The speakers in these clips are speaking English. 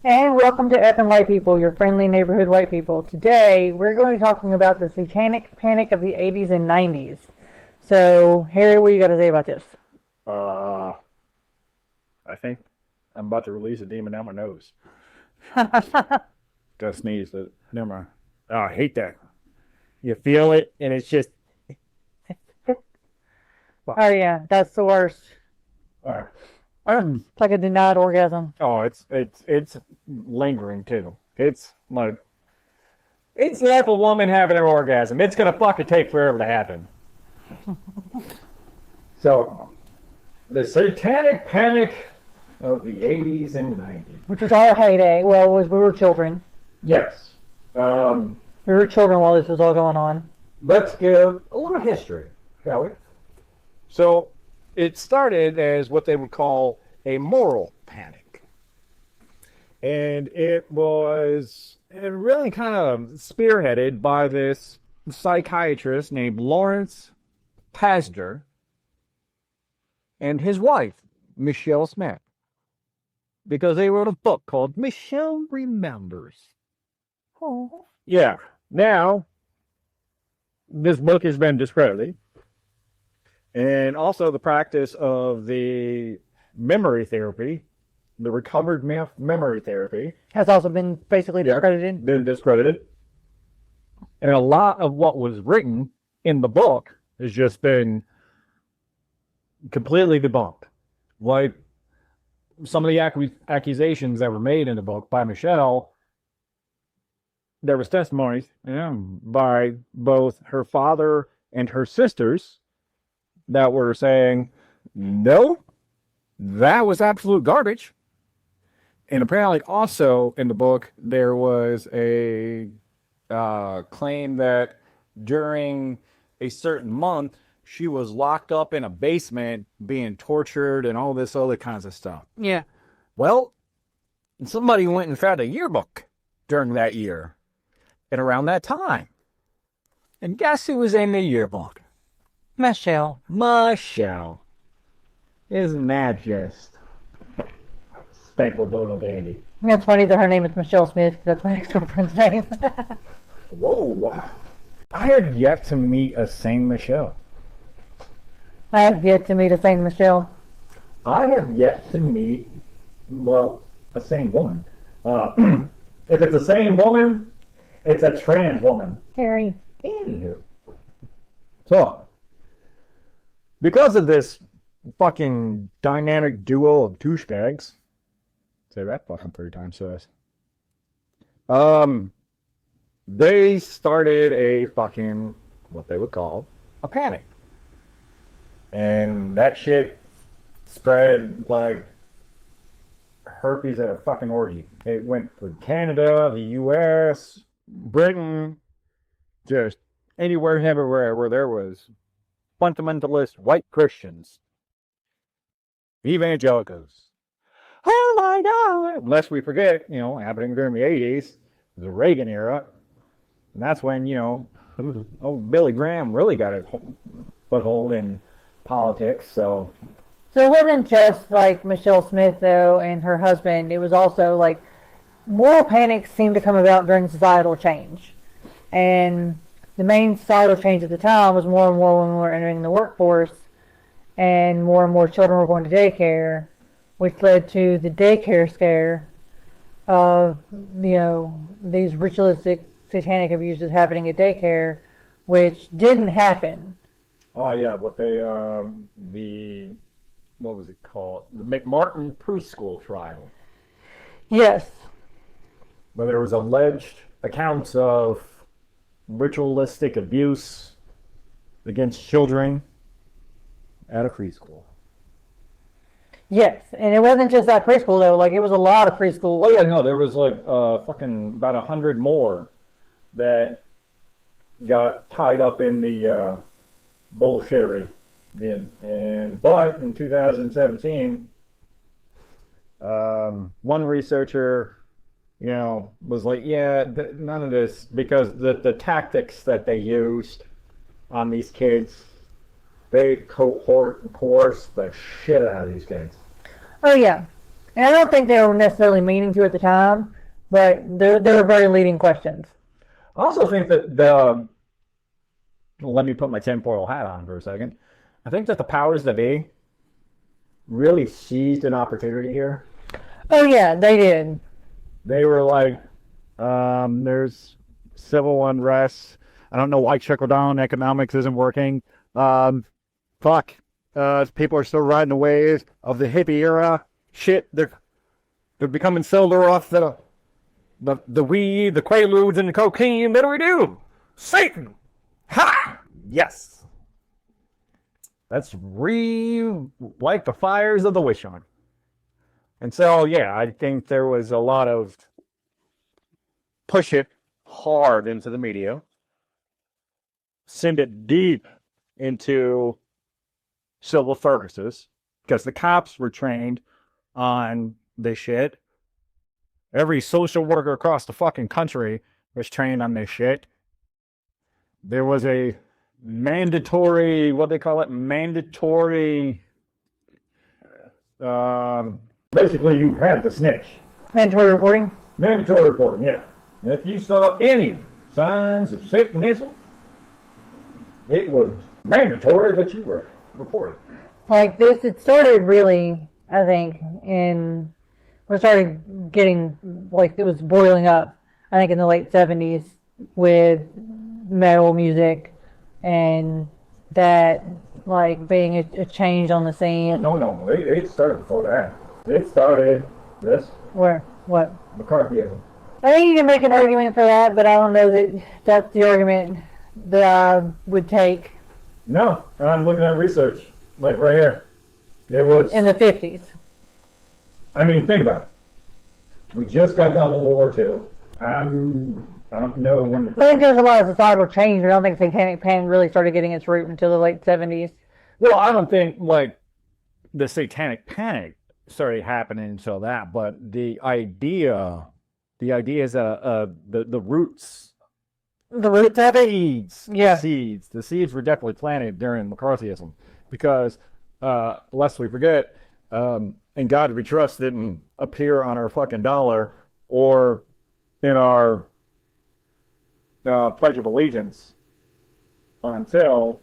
And welcome to Effin White People, your friendly neighborhood white people. Today, we're going to be talking about the Satanic Panic of the 80s and 90s. So, Harry, what you got to say about this? Uh, I think I'm about to release a demon out my nose. Just sneeze. Never mind. Oh, I hate that. You feel it, and it's just. Oh, yeah, that's the worst. All right. It's like a denied orgasm. Oh, it's lingering too. It's like like a woman having an orgasm. It's gonna fucking take forever to happen. So, the Satanic Panic of the 80s and 90s. Which was our heyday. Well, we were children. Yes. Um, We were children while this was all going on. let's give a little history, shall we? So it started as what they would call a moral panic. And it was really kind of spearheaded by this psychiatrist named Lawrence Pastor and his wife, Michelle Smith, because they wrote a book called Michelle Remembers. Oh. Yeah. Now, this book has been discredited. And also the practice of the memory therapy, the recovered memory therapy, Has also been basically discredited. been discredited. And a lot of what was written in the book has just been completely debunked. Like some of the accusations that were made in the book by Michelle, there was testimonies by both her father and her sisters that were saying, no, that was absolute garbage. And apparently also in the book, there was a claim that during a certain month, she was locked up in a basement being tortured and all this other kinds of stuff. Yeah. Well, somebody went and found a yearbook during that year and around that time. And guess who was in the yearbook? Michelle. Michelle. Isn't that just spankle doodle dandy? That's funny that her name is Michelle Smith, 'cause that's my ex-girlfriend's name. Whoa. I have yet to meet a sane Michelle. I have yet to meet a sane Michelle. I have yet to meet, well, a sane woman. If it's a sane woman, it's a trans woman. Harry. Anywho. So, because of this fucking dynamic duo of douchebags, say that fucking 3 times fast. They started a fucking what they would call a panic, and that shit spread like herpes at a fucking orgy. It went through Canada, the U.S., Britain, just anywhere and everywhere where there was fundamentalist white Christians, evangelicals. Oh my God! Unless we forget, happening during the 80s, the Reagan era. And that's when, Billy Graham really got a foothold in politics. So So it wasn't just like Michelle Smith though and her husband. It was also like moral panics seemed to come about during societal change, and the main societal change at the time was more and more women were entering the workforce, and more children were going to daycare, which led to the daycare scare of these ritualistic satanic abuses happening at daycare, which didn't happen. oh yeah, what was it called? The McMartin preschool trial, Yes. where there was alleged accounts of ritualistic abuse against children at a preschool. Yes, and it wasn't just that preschool though. Like it was a lot of preschool. Oh yeah, no, there was like fucking about 100 more that got tied up in the bullshittery. But in 2017, one researcher, was like, yeah, none of this, because the tactics that they used on these kids, they coerce the shit out of these kids. Oh yeah, And I don't think they were necessarily meaning to at the time, but they were very leading questions. I also think that the let me put my tinfoil hat on for a second. I think that the powers that be really seized an opportunity here. Oh yeah, they did. They were like, there's civil unrest. I don't know why trickle down economics isn't working. Fuck. People are still riding the wave of the hippie era. Shit, they're becoming sober off the weed, the quaaludes, and the cocaine. What do we do? Satan! Ha! Yes. Let's relight the fires of the witch hunt. And so, yeah, I think there was a lot of push it hard into the media, send it deep into civil services, because the cops were trained on this shit. Every social worker across the fucking country was trained on this shit. There was a mandatory, what they call it, mandatory, basically you had to snitch. Mandatory reporting? Mandatory reporting, yeah. And if you saw any signs of Satanism, it was mandatory that you were reported. Like this, it started really, I think, when it started getting, like, it was boiling up, I think in the late 70s with metal music and that, like, being a change on the scene. No, it started before that. It started this. Where? What? McCarthyism. I think you can make an argument for that, but I don't know that that's the argument that I would take. No, I'm looking at research, like right here. It was in the 50s. I mean, think about it. We just got done with World War II. I don't know when. I think there's a lot of societal change. I don't think Satanic Panic really started getting its root until the late 70s. Well, I don't think like the Satanic Panic started happening until that, but the idea is the roots. The roots of it? Seeds. Yeah. Seeds. The seeds were definitely planted during McCarthyism because, lest we forget, "In God We Trust" didn't appear on our fucking dollar or in our Pledge of Allegiance until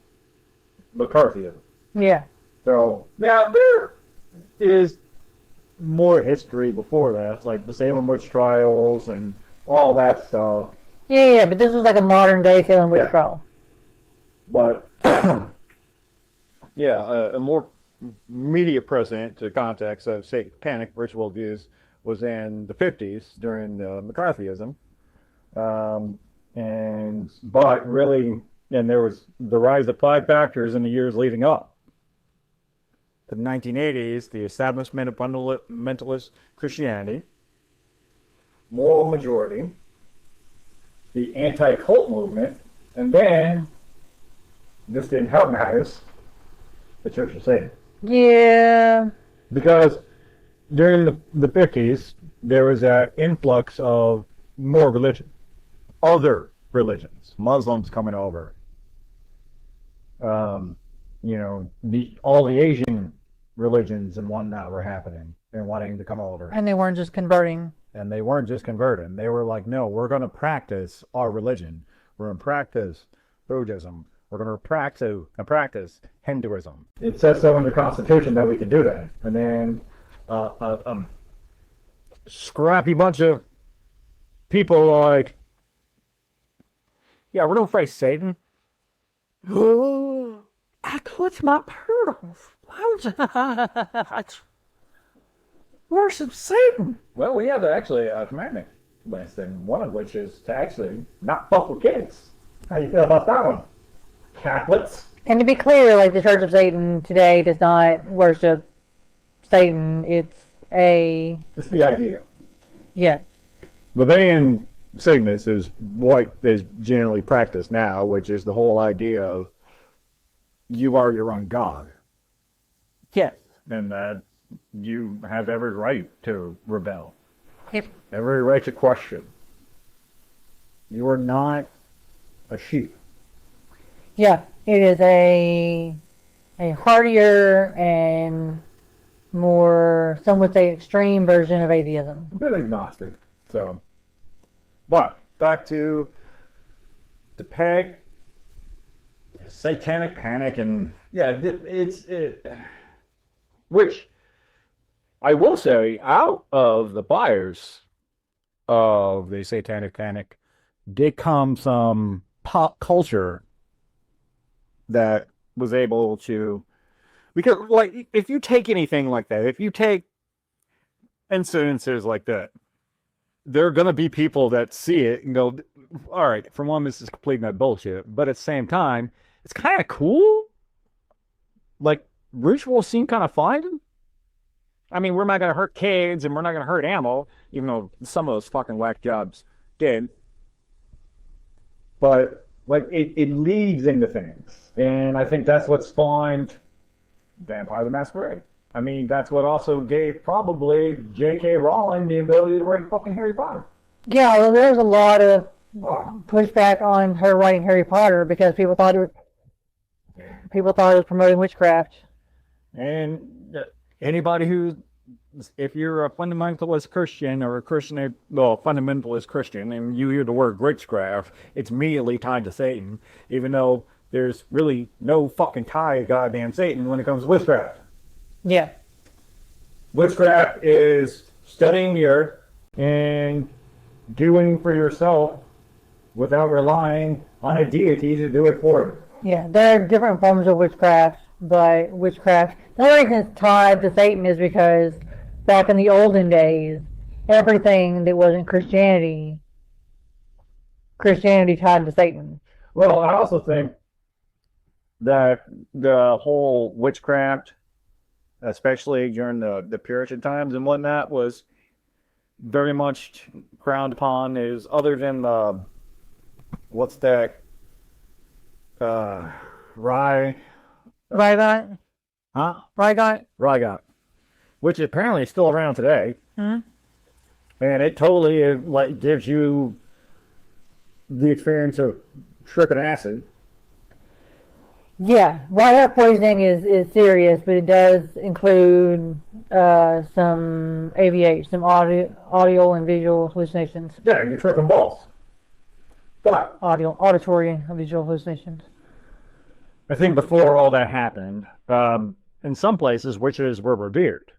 McCarthyism. Yeah. So now there is more history before that, like the Salem witch trials and all that stuff. Yeah, but this was like a modern day Salem witch trial. But yeah, a more media present to context of Satanic Panic ritual abuse was in the 50s during McCarthyism, but really, and there was the rise of 5 factors in the years leading up. The 1980s, the establishment of fundamentalist Christianity, moral majority, the anti-cult movement, and then, this didn't help matters, the Church of Satan. Yeah. Because during the 50s, there was an influx of more religion, other religions, Muslims coming over. All the Asian religions and whatnot were happening and wanting to come over. And they weren't just converting. And they weren't just converting. They were like, no, we're going to practice our religion. We're going to practice Buddhism. We're going to practice Hinduism. It says so in the Constitution that we can do that. And then scrappy bunch of people like, yeah, we're going to face Satan. I clutch my pearls. I worship Satan. Well, we have actually a commandment list, and one of which is to actually not fuck with kids. How do you feel about that one? Catholics? And to be clear, like the Church of Satan today does not worship Satan. It's the idea. Yeah. Levian Cygnus is what is generally practiced now, which is the whole idea of you are your own God. Yes. And that you have every right to rebel. Yep. Every right to question. You are not a sheep. Yeah. It is a heartier and more, some would say, extreme version of atheism. A bit agnostic. So, but back to the Satanic Panic, and yeah, which I will say, out of the buyers of the Satanic Panic did come some pop culture that was able to, because like if you take anything like that, if you take incidences like that, there are going to be people that see it and go, all right, for one, this is complete nut bullshit, but at the same time, it's kind of cool. Like, rituals seem kind of fun. I mean, we're not going to hurt kids and we're not going to hurt animals, even though some of those fucking whack jobs did. But, like, it leads into things. And I think that's what spawned Vampire the Masquerade. I mean, that's what also gave probably J.K. Rowling the ability to write fucking Harry Potter. Yeah, well, there's a lot of pushback on her writing Harry Potter because people thought it was promoting witchcraft. And anybody who, if you're a fundamentalist Christian or a Christian, well, fundamentalist Christian, and you hear the word witchcraft, it's immediately tied to Satan, even though there's really no fucking tie to goddamn Satan when it comes to witchcraft. Yeah. Witchcraft is studying the earth and doing for yourself without relying on a deity to do it for you. Yeah, there are different forms of witchcraft, but witchcraft, the only reason it's tied to Satan is because back in the olden days, everything that wasn't Christianity tied to Satan. Well, I also think that the whole witchcraft, especially during the Puritan times and whatnot, was very much crowned upon is other than what's that? Rygot? Huh? Rygot. Which apparently is still around today. Hmm? And it totally like gives you the experience of tripping acid. Yeah, Rygot poisoning is serious, but it does include some AVH, some audio and visual hallucinations. Yeah, you're tripping balls. But Auditory and visual hallucinations. I think before all that happened, in some places witches were revered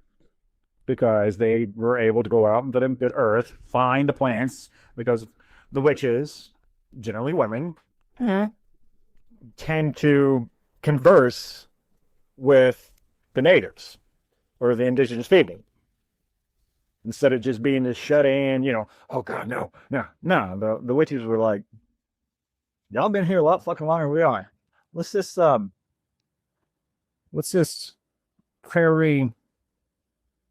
because they were able to go out into the earth, find the plants, because the witches, generally women, tend to converse with the natives or the indigenous people instead of just being this shut in, oh God, no. The witches were like, y'all been here a lot fucking longer than we are. What's this prairie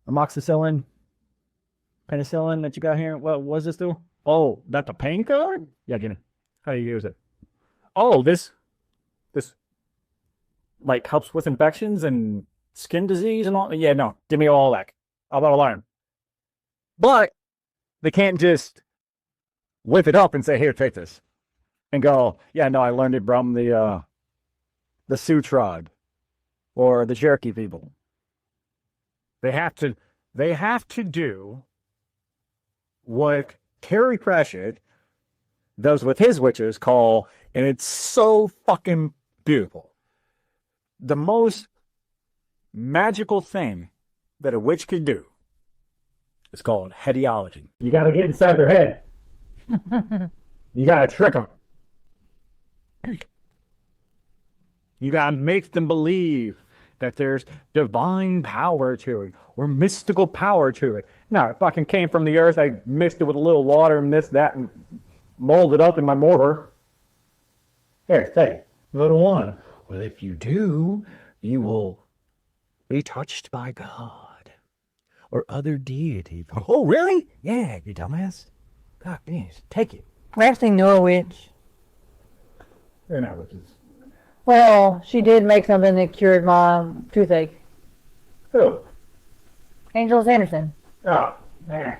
amoxicillin, penicillin that you got here? What was this do? Oh, that's a painkiller? Yeah, get it. How do you use it? Oh, this like helps with infections and skin disease and all. Yeah, no, give me all that. I'm about to learn. But they can't just whip it up and say, here, take this. And go, yeah, no, I learned it from the Sioux tribe or the Cherokee people. They have to do what Terry Pratchett does with his witches call, and it's so fucking beautiful. The most magical thing that a witch can do is called headiology. You gotta get inside their head. You gotta trick them. You gotta make them believe that there's divine power to it or mystical power to it. No, it fucking came from the earth. I mixed it with a little water and this, that, and molded it up in my mortar. Here, take little one. Well, if you do, you will be touched by God or other deities. Oh, really? Yeah, you dumbass. God, please, take it. We actually know a witch. They're not witches. Well, she did make something that cured my toothache. Who? Angela Sanderson. Oh, man.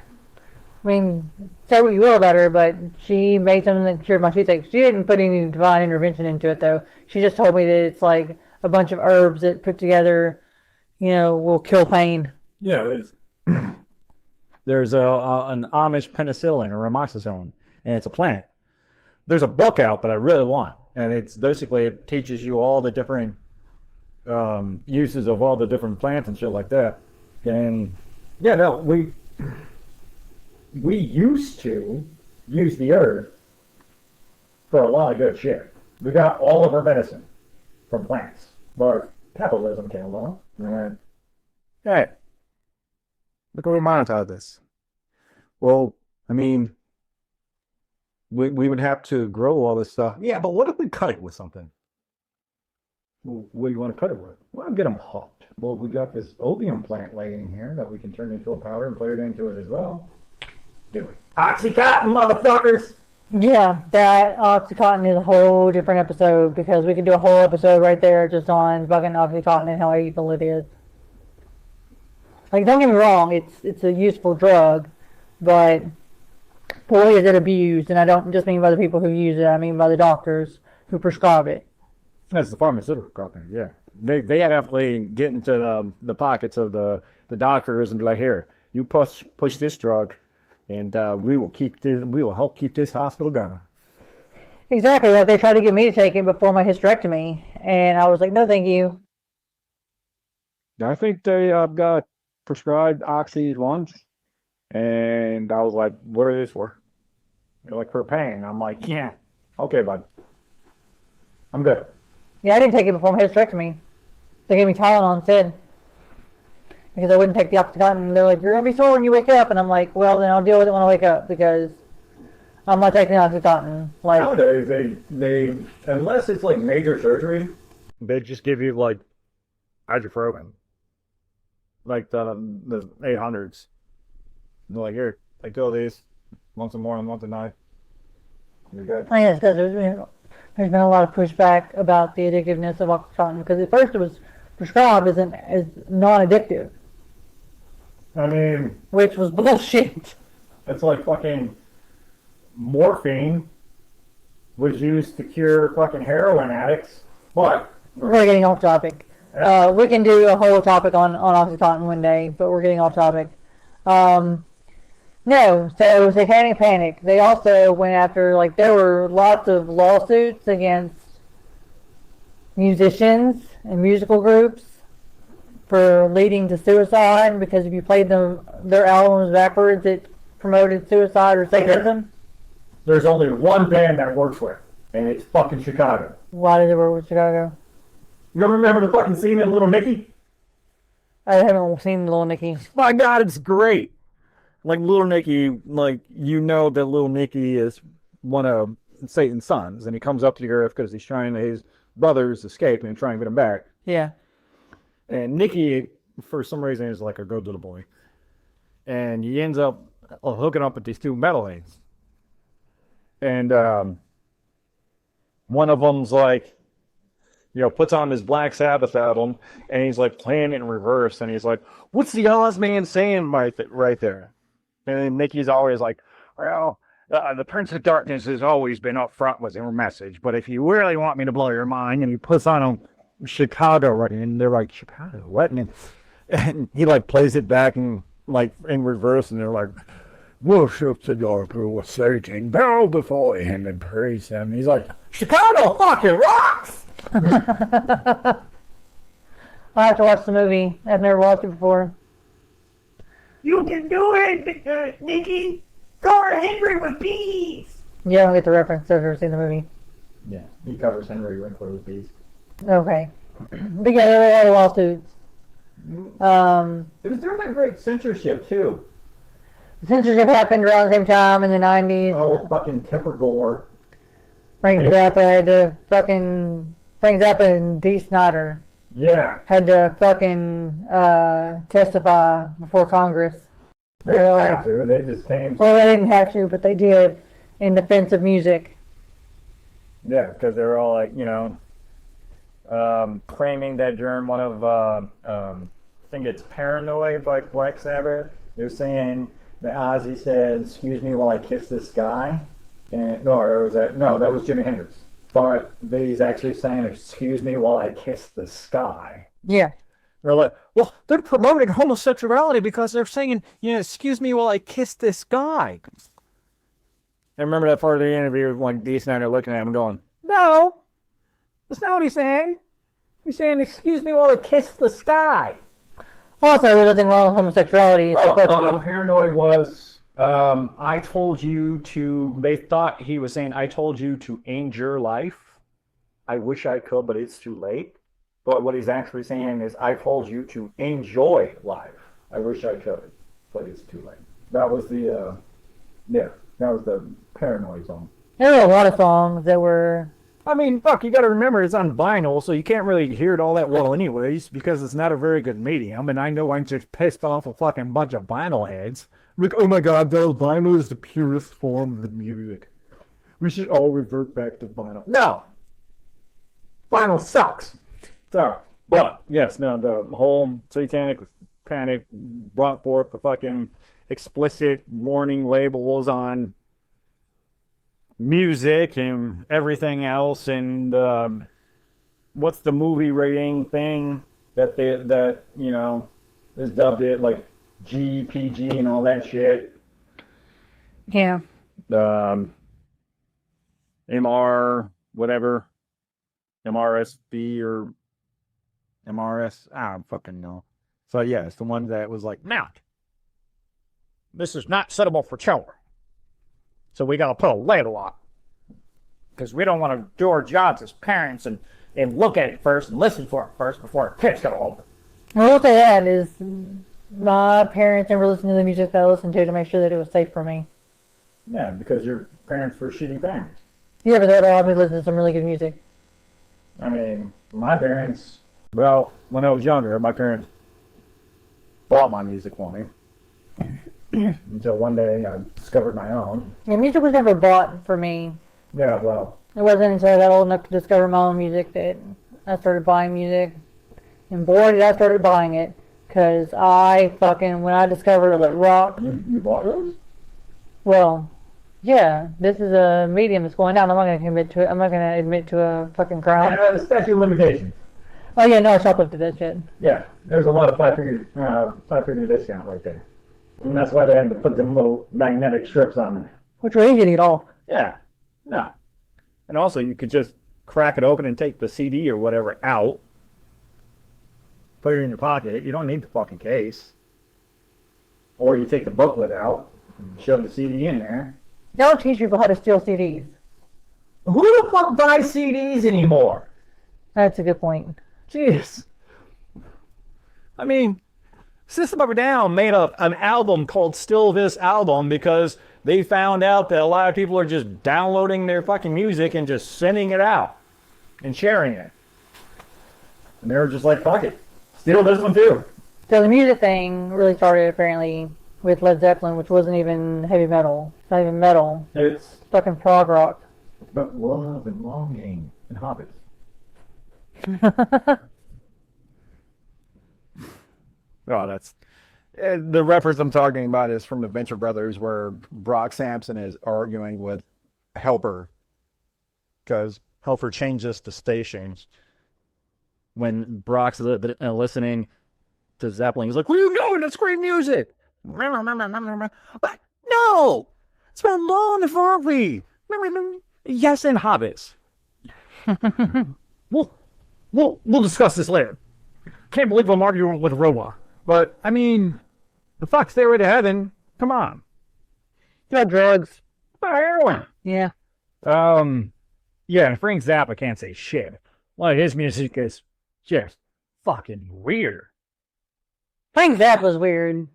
I mean, say what you will about her, but she made something that cured my toothache. She didn't put any divine intervention into it, though. She just told me that it's like a bunch of herbs that put together, will kill pain. Yeah, there's an Amish penicillin or amoxicillin, and it's a plant. There's a book out that I really want, and it's basically it teaches you all the different uses of all the different plants and shit like that. And yeah, no, we used to use the earth for a lot of good shit. We got all of our medicine from plants, but capitalism came along. And Hey, look at we monetize this. Well, I mean, we would have to grow all this stuff. Yeah, but what if we cut it with something? what do you want to cut it with? Well, get them hooked. Well, we got this opium plant laying here that we can turn into a powder and put it into it as well. Do it. Oxycontin, motherfuckers! Yeah, that Oxycontin is a whole different episode because we could do a whole episode right there just on fucking Oxycontin and how evil it is. Like, don't get me wrong, it's a useful drug, but boy is it abused, and I don't just mean by the people who use it, I mean by the doctors who prescribe it. That's the pharmaceutical company, yeah. They definitely get into the pockets of the doctors and be like, here, you push this drug, and we will help keep this hospital going. Exactly, like they tried to get me to take it before my hysterectomy, and I was like, no thank you. I think they got prescribed oxys once, and I was like, what are these for? They're like, for pain. I'm like, yeah, okay, bud. I'm good. Yeah, I didn't take it before my hysterectomy. They gave me Tylenol instead. Because I wouldn't take the Oxycontin. They're like, you're going to be sore when you wake up. And I'm like, well, then I'll deal with it when I wake up. Because I'm not taking Oxycontin. Like, nowadays, they unless it's like major surgery, they just give you like ibuprofen. Like the 800s. They're like, here, take two of these. Once a morning, once a night. You're good. I guess because there's been a lot of pushback about the addictiveness of Oxycontin. Because at first it was prescribed as non-addictive. I mean, Which was bullshit. it's like fucking morphine was used to cure fucking heroin addicts. But We're getting off topic. We can do a whole topic on Oxycontin one day, but we're getting off topic. No, so Satanic Panic, they also went after, like, there were lots of lawsuits against musicians and musical groups for leading to suicide, because if you played their albums backwards, it promoted suicide or sadism. there's only one band that works with, and it's fucking Chicago. Why did it work with Chicago? You remember the fucking scene in Little Nicky? I haven't seen Lil Nicky. My God, it's great. Like Little Nicky, like you know that Little Nicky is one of Satan's sons, and he comes up to the earth because he's trying to his brothers escape and trying to get him back. Yeah. And Nicky, for some reason, is like a good little boy, and he ends up hooking up with these two metalheads, and one of them's like, puts on his Black Sabbath album, and he's like playing it in reverse, and he's like, "What's the Oz man saying right there?" And then Nicky's always like, "Well, the Prince of Darkness has always been up front with their message, but if you really want me to blow your mind," and he puts on Chicago right, and they're like, "Chicago, what?" And he like plays it back and like in reverse, and they're like, "Worship the dark with Satan, bow before him and praise him." And he's like, "Chicago fucking rocks!" I'll have to watch the movie. I've never watched it before. You can do it, Nicky. Guard Henry with bees. Yeah, I don't get the reference. I've never seen the movie. Yeah, he covers Henry Winkler with bees. Okay. But yeah, there were a lot of lawsuits. It was during that great censorship too. Censorship happened around the same time in the 90s. Oh, fucking Tipper Gore. Frank Zappa had to fucking... Frank Zappa and Dee Snider Yeah. had to fucking testify before Congress. They didn't have to. They just came. Well, they didn't have to, but they did in defense of music. Yeah, because they were all like, claiming that during one of, I think it's Paranoid by Black Sabbath, they're saying that Ozzy said, "Excuse me while I kiss this guy." And no, that was Jimi Hendrix. But he's actually saying, "Excuse me while I kiss the sky." Yeah. They're like, well, they're promoting homosexuality because they're saying, excuse me while I kiss this guy. I remember that part of the interview when D. Snyder looking at him going, no, that's not what he's saying. He's saying, excuse me while I kiss this guy. Also, there's nothing wrong with homosexuality. Paranoid was, I told you to, they thought he was saying, I told you to end your life. I wish I could, but it's too late. But what he's actually saying is, I told you to enjoy life. I wish I could, but it's too late. That was the, that was the paranoid song. There were a lot of songs that were... I mean, fuck, you gotta remember it's on vinyl, so you can't really hear it all that well anyways, because it's not a very good medium, and I know I'm just pissed off a fucking bunch of vinyl heads. Like, oh my god, vinyl is the purest form of music. We should all revert back to vinyl. No! Vinyl sucks! Sorry. But, yes, no, the whole Satanic Panic brought forth the fucking explicit warning labels on music and everything else, and what's the movie rating thing that is dubbed it like GPG and all that shit. Yeah. MR whatever, MRSB or MRS, I don't fucking know. So yeah, it's the one that was like, now, this is not suitable for children. So we gotta put a label on it. Because we don't want to do our jobs as parents and look at it first and listen for it first before our kids go home. I will say that is, my parents never listened to the music that I listened to make sure that it was safe for me. Yeah, because your parents were shitty parents. Yeah, but they allowed me to listen to some really good music. I mean, my parents, well, when I was younger, my parents bought my music for me. Until one day I discovered my own. Yeah, music was never bought for me. Yeah, well. It wasn't until I got old enough to discover my own music that I started buying music. And boy, did I start buying it. Because when I discovered that rock... You bought those? Well, yeah, this is a medium that's going down. I'm not going to admit to it. I'm not going to admit to a fucking crime. The statute of limitations. Oh yeah, no, I shoplifted that shit. Yeah, there's a lot of five-figure discount right there. And that's why they had to put them little magnetic strips on there. Which were easy to get off. Yeah, no. And also, you could just crack it open and take the CD or whatever out. Put it in your pocket. You don't need the fucking case. Or you take the booklet out and shove the CD in there. They don't teach people how to steal CDs. Who the fuck buys CDs anymore? That's a good point. Jeez. I mean, System of a Down made up an album called Still This Album because they found out that a lot of people are just downloading their fucking music and just sending it out and sharing it. And they were just like, fuck it. Steal this one too. So the music thing really started apparently with Led Zeppelin, which wasn't even heavy metal. It's not even metal. It's fucking prog rock. about love and longing and hobbits. Oh, that's the reference I'm talking about is from the Venture Brothers, where Brock Sampson is arguing with Helper because Helper changes the stations. When Brock's listening to Zeppelin, he's like, "What are you doing? That's great music." But no, it's about law and orgy. Yes, and hobbits. We'll discuss this later. Can't believe I'm arguing with a robot. But, I mean, the fuck's Stairway to Heaven? Come on. You got drugs. Heroin. Yeah. Yeah, and Frank Zappa can't say shit. Like, his music is just fucking weird. Frank Zappa's weird.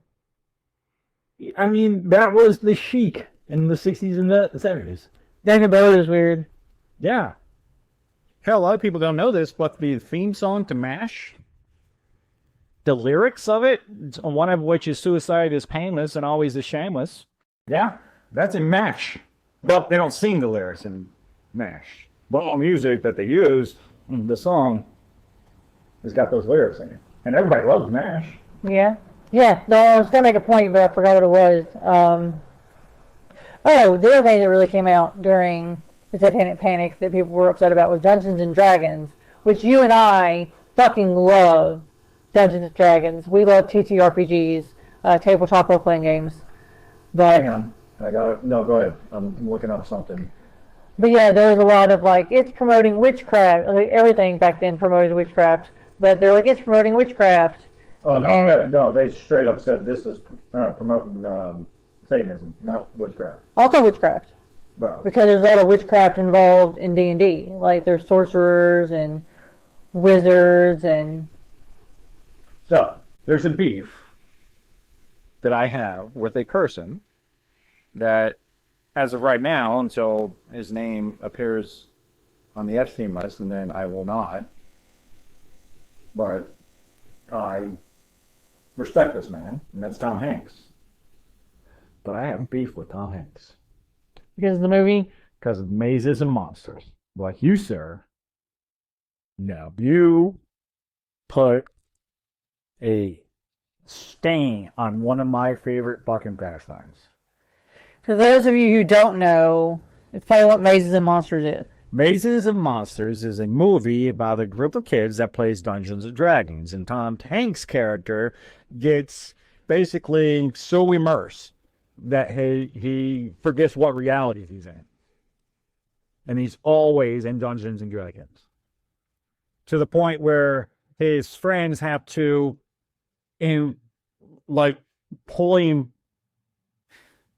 I mean, that was the chic in the 60s and the 70s. David Bowie's weird. Yeah. Hell, a lot of people don't know this, but the theme song to MASH, the lyrics of it, one of which is "Suicide is painless and always is shameless." Yeah, that's in MASH. But they don't sing the lyrics in MASH. But all music that they use, the song, has got those lyrics in it. And everybody loves MASH. Yeah. Yeah, no, I was going to make a point, but I forgot what it was. The other thing that really came out during the Satanic Panic that people were upset about was Dungeons and Dragons, which you and I fucking love. Dungeons and Dragons. We love TTRPGs, tabletop role-playing games. But Hang on. No, go ahead. I'm looking up something. But yeah, there's a lot of like, it's promoting witchcraft. Like, everything back then promoted witchcraft. But they're like, it's promoting witchcraft. Oh, no, they straight up said this is promoting Satanism, not witchcraft. Also witchcraft. Well, Because there's a lot of witchcraft involved in D&D. Like, there's sorcerers and wizards and... so, there's a beef that I have with a person that, as of right now, until his name appears on the Epstein list, and then I will not, but I respect this man, and that's Tom Hanks. But I have beef with Tom Hanks. Because of the movie? Because of mazes and monsters. Like you, sir. No, you put a stain on one of my favorite fucking pastimes. For those of you who don't know, it's probably what Mazes and Monsters is. Mazes and Monsters is a movie about a group of kids that plays Dungeons and Dragons, and Tom Hanks' character gets basically so immersed that he forgets what reality he's in. And he's always in Dungeons and Dragons. To the point where his friends have to pull him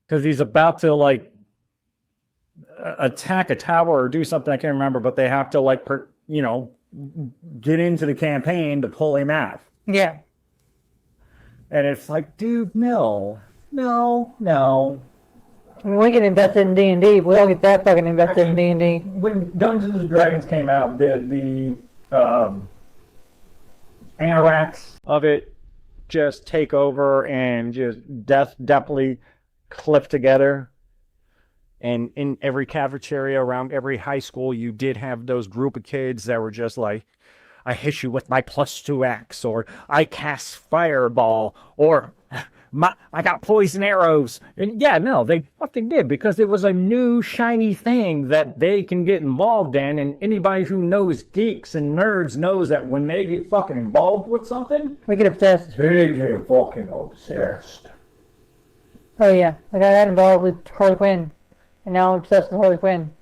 because he's about to attack a tower or do something, I can't remember, but they have to get into the campaign to pull him out. Yeah. And it's like, dude, no. I mean, we get invested in D&D, but we don't get that fucking invested in D&D. When Dungeons and Dragons came out, the anorax of it just take over and just definitely clip together. And in every cafeteria around every high school, you did have those group of kids that were just like, I hit you with my +2 axe, or I cast fireball, or I got poison arrows. And yeah, no, they fucking did, because it was a new shiny thing that they can get involved in. And anybody who knows geeks and nerds knows that when they get fucking involved with something, We get obsessed. they get fucking obsessed. Oh yeah, like I got involved with Harley Quinn, and now I'm obsessed with Harley Quinn.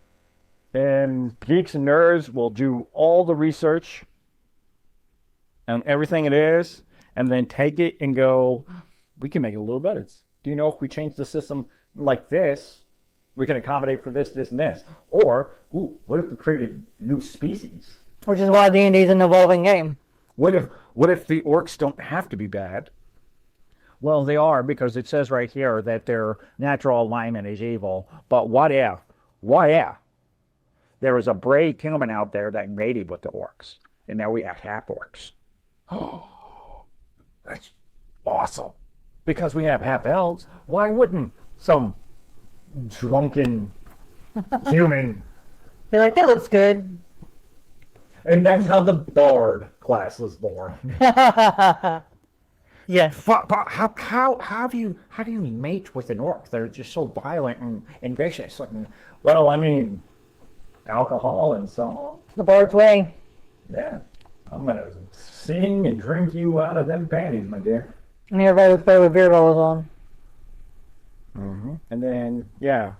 And geeks and nerds will do all the research on everything it is, and then take it and go, we can make it a little better. Do you know if we change the system like this, we can accommodate for this, this, and this? Or, what if we created new species? Which is why D&D is an evolving game. What if the orcs don't have to be bad? Well, they are, because it says right here that their natural alignment is evil. But what if there was a brave human out there that mated with the orcs, and now we have half orcs? Oh, that's awesome. Because we have half elves, why wouldn't some drunken human? Be like, that looks good. And that's how the bard class was born. Yes. But how do you mate with an orc? They're just so violent and vicious. Well, I mean, alcohol and so on. The bard's way. Yeah, I'm gonna sing and drink you out of them panties, my dear. And everybody would play with beer bottles on. Mm-hmm. And then, yeah,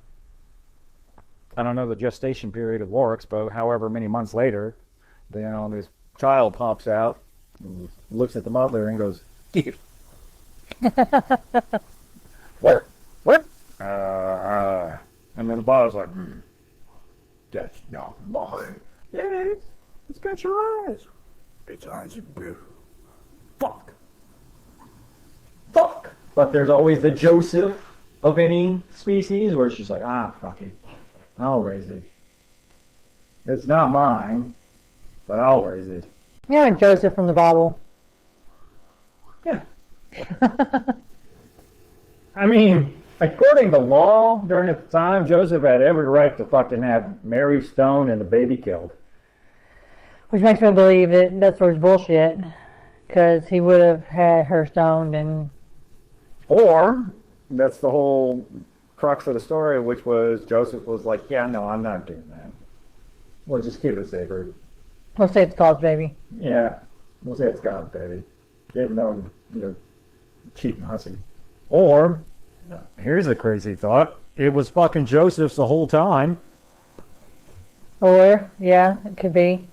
I don't know the gestation period of orcs, but however many months later, then this child pops out, and looks at the mother and goes, "Here." What? And then the father's like, that's not mine. Yeah, it is. It's got your eyes. Its eyes are blue. Fuck. But there's always the Joseph of any species where she's like, fuck it. I'll raise it. It's not mine, but I'll raise it. Yeah, and Joseph from the Bible. Yeah. I mean, according to law, during the time, Joseph had every right to fucking have Mary stoned and the baby killed. Which makes me believe that that's sort of bullshit. Because he would have had her stoned and... Or, that's the whole crux of the story, which was Joseph was like, yeah, no, I'm not doing that. We'll just keep it sacred. Let's say it's God's baby. Yeah, we'll say it's God's baby. getting on, cheap Nazi. Or, here's a crazy thought. It was fucking Joseph's the whole time. Or, yeah, it could be.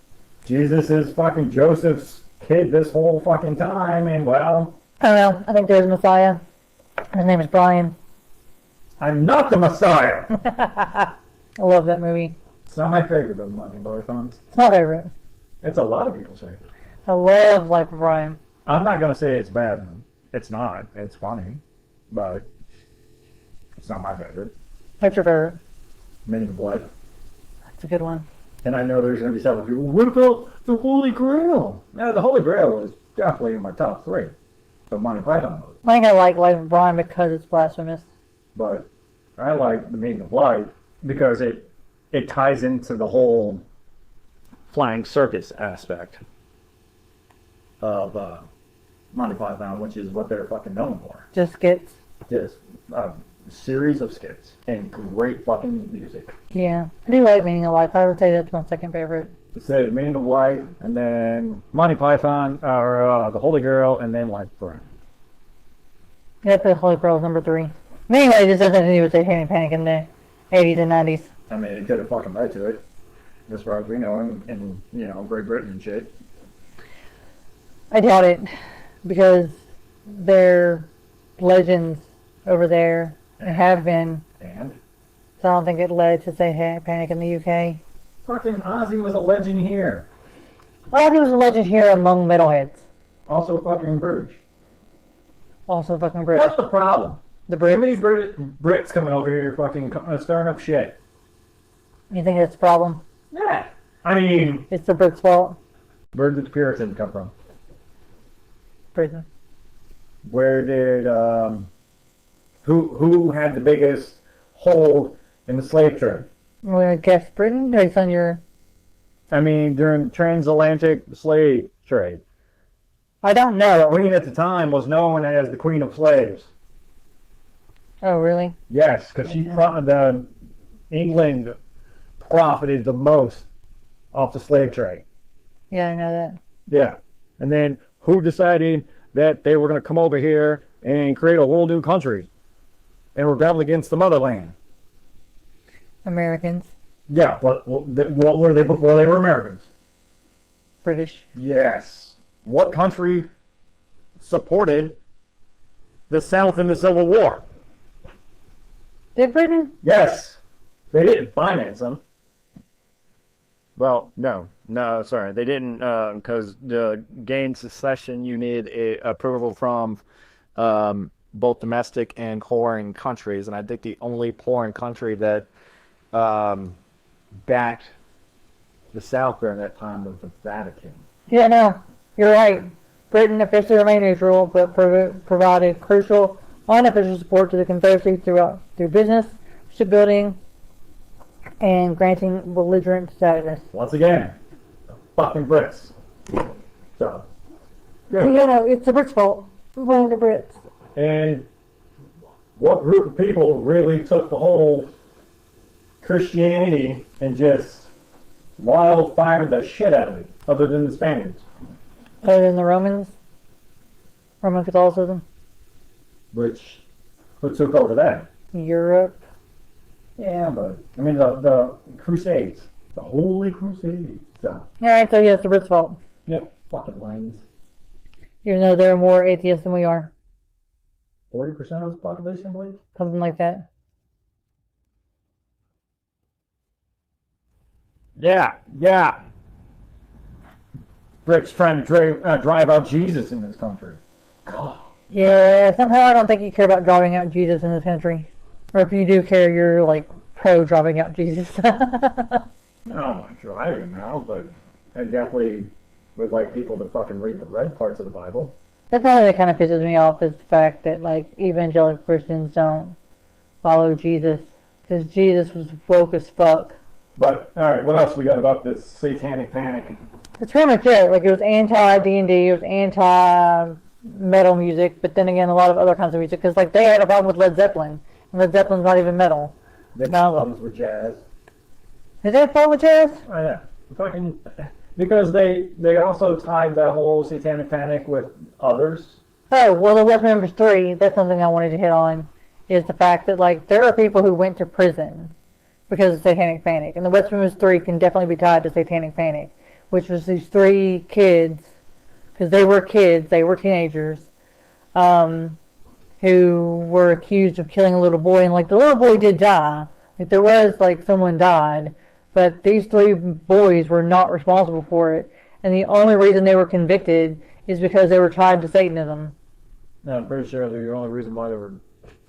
Jesus is fucking Joseph's kid this whole fucking time, and well, I don't know. I think there's a Messiah. His name is Brian. I'm not the Messiah. I love that movie. It's not my favorite of the Monty Pythons. It's my favorite. It's a lot of people's favorite. I love Life of Brian. I'm not gonna say it's bad. It's not. It's funny, but it's not my favorite. What's your favorite? Meaning of Life. That's a good one. And I know there's gonna be several people. What about the Holy Grail? No, the Holy Grail is definitely in my top 3. The Monty Python movies. I think I like Life of Brian because it's blasphemous. But I like the Meaning of Life because it ties into the whole flying circus aspect of Monty Python, which is what they're fucking known for. Just skits. Just a series of skits and great fucking music. Yeah. I do like Meaning of Life. I would say that's my second favorite. So the Meaning of Life, and then Monty Python, or the Holy Grail, and then Life of Brian. Yeah, the Holy Grail is number 3. Anyway, this has nothing to do with Satanic Panic in the 80s and 90s. I mean, it could have fucking led to it, as far as we know, in Great Britain and shit. I doubt it, because they're legends over there and have been. And So I don't think it led to Satanic Panic in the UK. fucking Ozzy was a legend here. Well, he was a legend here among metalheads. Also fucking Bruges. Also fucking That's British. the problem. The How many Brits. Brits coming over here fucking stirring up shit? You think that's the problem? Yeah. I mean, It's the Brits' fault? where did the Puritans come from? Britain. Where did who had the biggest hold in the slave trade? We're going to guess Britain based on your... I mean, during the transatlantic slave trade. I don't know. The queen at the time was known as the Queen of Slaves. Oh, really? Yes, because England profited the most off the slave trade. Yeah, I know that. Yeah. And then who decided that they were going to come over here and create a whole new country and rebel against the motherland? Americans. Yeah, but what were they before they were Americans? British. Yes. What country supported the South in the Civil War? Did Britain? Yes. They didn't finance them. Well, no, sorry, they didn't, because to gain secession, you need approval from both domestic and foreign countries, and I think the only foreign country that backed the South during that time was the Vatican. Yeah, no. You're right. Britain officially remained neutral, but provided crucial unofficial support to the Confederacy through business, shipbuilding, and granting belligerent status. Once again, the fucking Brits. So, Yeah, no, it's the Brits' fault. We blame the Brits. and what group of people really took the whole Christianity and just wildfired the shit out of it, other than the Spaniards? Other than the Romans? Roman Catholicism? Who took over that? Europe? Yeah, but I mean the Crusades, the Holy Crusades. So, Alright, so yeah, it's the Brits' fault. yep, fucking lanes. Even though they're more atheists than we are. 40% of the population, I believe. Something like that. Yeah. Brits trying to drive out Jesus in this country. Yeah, somehow I don't think you care about driving out Jesus in this country. Or if you do care, you're like pro driving out Jesus. No, I'm driving now, but I definitely would like people to fucking read the red parts of the Bible. That's one thing that kind of pisses me off is the fact that like evangelical Christians don't follow Jesus. Because Jesus was woke as fuck. But, alright, what else we got about this Satanic Panic? That's pretty much it. Like it was anti-D&D, it was anti-metal music, but then again a lot of other kinds of music. Because like they had a problem with Led Zeppelin. And Led Zeppelin's not even metal. Their No. problems were jazz. Is that a problem with jazz? Oh yeah. Fucking Because they also tied that whole Satanic Panic with others. Oh, well, the West Members 3, that's something I wanted to hit on, is the fact that, like, there are people who went to prison because of Satanic Panic. And the West Members 3 can definitely be tied to Satanic Panic, which was these 3 kids, because they were kids, they were teenagers, who were accused of killing a little boy. And, like, the little boy did die. Like, there was, like, someone died. But these 3 boys were not responsible for it. And the only reason they were convicted is because they were tied to Satanism. Now, I'm pretty sure the only reason why they were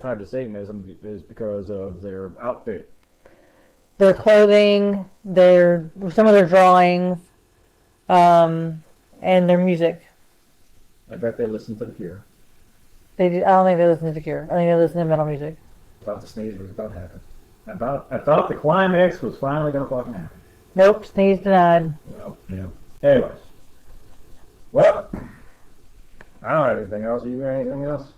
tied to Satanism is because of their outfit. Their clothing, some of their drawings, and their music. I bet they listened to The Cure. I don't think they listen to The Cure. I think they listen to metal music. About the sneeze was about to happen. I thought the climax was finally going to fucking happen. Nope, sneeze denied. Well, yeah. Anyways. Well, I don't have anything else. You got anything else?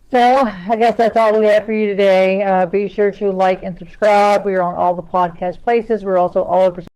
So, I guess that's all we have for you today. Be sure to like and subscribe. We are on all the podcast places. We're also all over